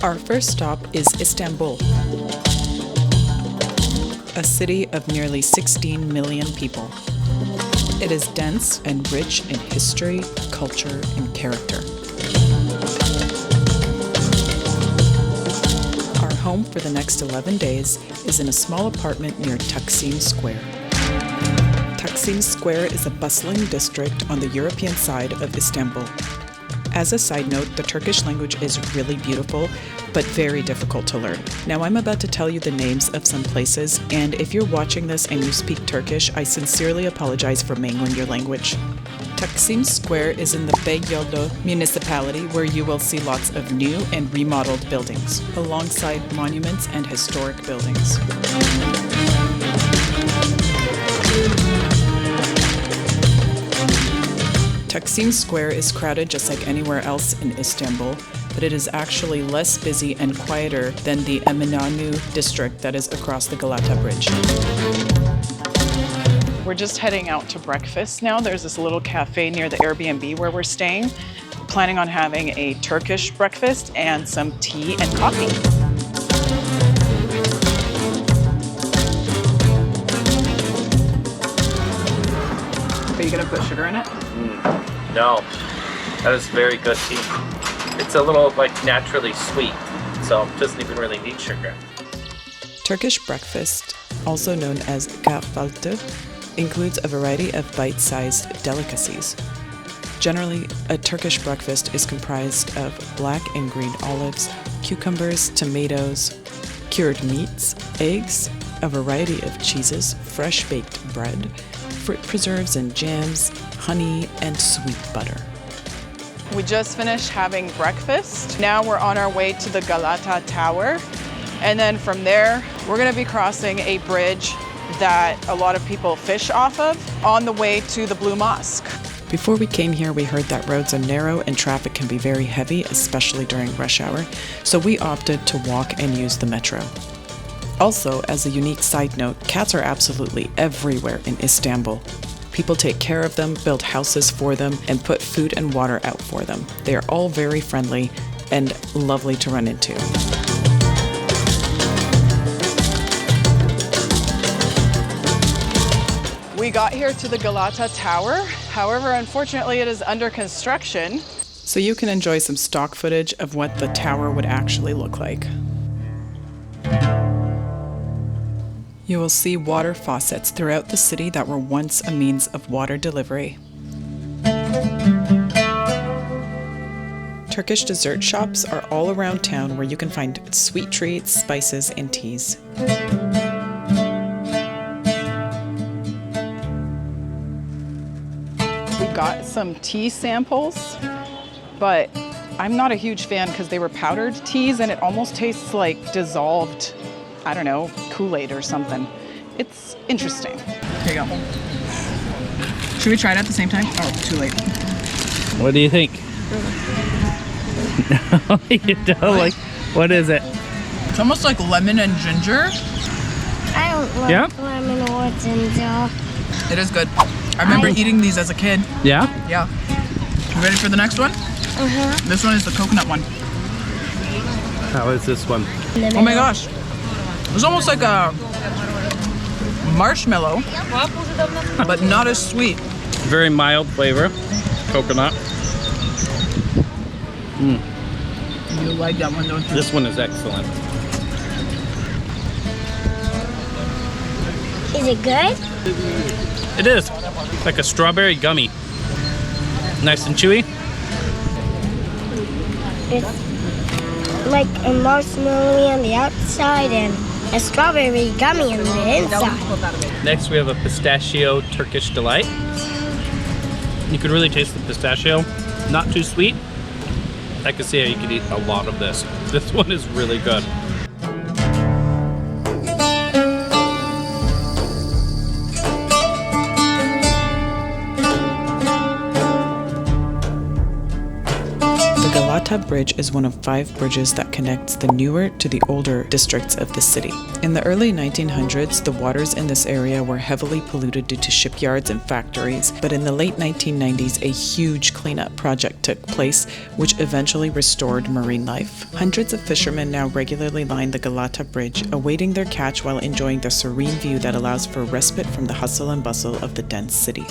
Our first stop is Istanbul, a city of nearly 16 million people. It is dense and rich in history, culture, and character. Our home for the next 11 days is in a small apartment near Taksim Square. Taksim Square is a bustling district on the European side of Istanbul. As a side note, the Turkish language is really beautiful, but very difficult to learn. Now I'm about to tell you the names of some places, and if you're watching this and you speak Turkish, I sincerely apologize for mangling your language. Taksim Square is in the Beyoglu municipality, where you will see lots of new and remodeled buildings, alongside monuments and historic buildings. Taksim Square is crowded just like anywhere else in Istanbul, but it is actually less busy and quieter than the Eminönü district that is across the Galata Bridge. We're just heading out to breakfast now. There's this little cafe near the AirBnB where we're staying. Planning on having a Turkish breakfast and some tea and coffee. Are you gonna put sugar in it? No, that is very good tea. It's a little naturally sweet, so it doesn't even really need sugar. Turkish breakfast, also known as kahvaltı, includes a variety of bite-sized delicacies. Generally, a Turkish breakfast is comprised of black and green olives, cucumbers, tomatoes, cured meats, eggs, a variety of cheeses, fresh baked bread, fruit preserves and jams, honey, and sweet butter. We just finished having breakfast. Now we're on our way to the Galata Tower. And then from there, we're gonna be crossing a bridge that a lot of people fish off of on the way to the Blue Mosque. Before we came here, we heard that roads are narrow and traffic can be very heavy, especially during rush hour. So we opted to walk and use the metro. Also, as a unique side note, cats are absolutely everywhere in Istanbul. People take care of them, build houses for them, and put food and water out for them. They are all very friendly and lovely to run into. We got here to the Galata Tower. However, unfortunately, it is under construction. So you can enjoy some stock footage of what the tower would actually look like. You will see water faucets throughout the city that were once a means of water delivery. Turkish dessert shops are all around town where you can find sweet treats, spices, and teas. We got some tea samples, but I'm not a huge fan because they were powdered teas and it almost tastes like dissolved, I don't know, Kool-Aid or something. It's interesting. Here you go. Should we try it at the same time? Oh, too late. What do you think? No, you don't like. What is it? It's almost like lemon and ginger. I don't like lemon or ginger. It is good. I remember eating these as a kid. Yeah? Yeah. You ready for the next one? Uh-huh. This one is the coconut one. How is this one? Oh my gosh. It's almost like a marshmallow, but not as sweet. Very mild flavor. Coconut. You like that one, don't you? This one is excellent. Is it good? It is. Like a strawberry gummy. Nice and chewy. It's like a marshmallow on the outside and a strawberry gummy on the inside. Next we have a pistachio Turkish Delight. You can really taste the pistachio. Not too sweet. I can see how you could eat a lot of this. This one is really good. Galata Bridge is one of 5 bridges that connects the newer to the older districts of the city. In the early 1900s, the waters in this area were heavily polluted due to shipyards and factories, but in the late 1990s, a huge cleanup project took place, which eventually restored marine life. Hundreds of fishermen now regularly line the Galata Bridge, awaiting their catch while enjoying the serene view that allows for respite from the hustle and bustle of the dense city.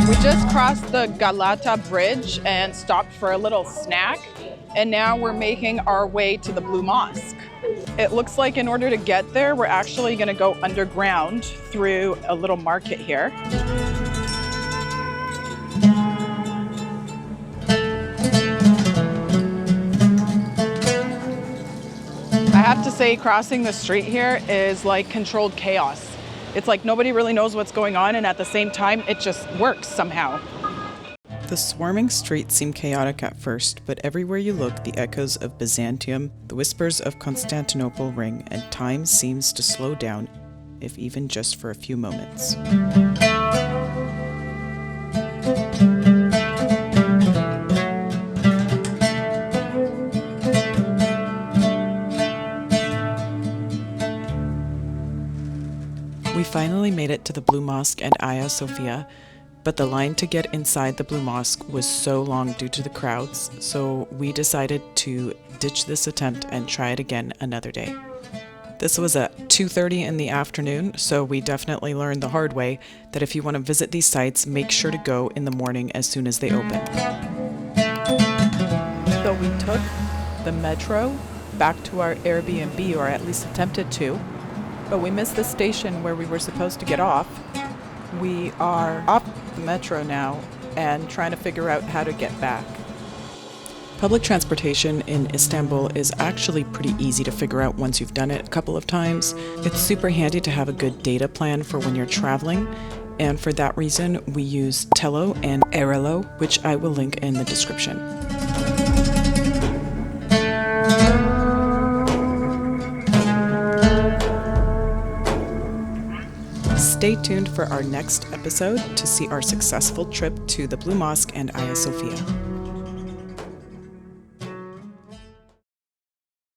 We just crossed the Galata Bridge and stopped for a little snack, and now we're making our way to the Blue Mosque. It looks like in order to get there, we're actually going to go underground through a little market here. I have to say, crossing the street here is like controlled chaos. It's like nobody really knows what's going on, and at the same time, it just works somehow. The swarming streets seem chaotic at first, but everywhere you look, the echoes of Byzantium, the whispers of Constantinople ring, and time seems to slow down, if even just for a few moments. We finally made it to the Blue Mosque and Hagia Sophia, but the line to get inside the Blue Mosque was so long due to the crowds, so we decided to ditch this attempt and try it again another day. This was at 2:30 in the afternoon, so we definitely learned the hard way that if you want to visit these sites, make sure to go in the morning as soon as they open. So we took the metro back to our Airbnb, or at least attempted to, but we missed the station where we were supposed to get off. We are off the metro now and trying to figure out how to get back. Public transportation in Istanbul is actually pretty easy to figure out once you've done it a couple of times. It's super handy to have a good data plan for when you're traveling, and for that reason we use Tello and Airelo, which I will link in the description. Stay tuned for our next episode to see our successful trip to the Blue Mosque and Hagia Sophia.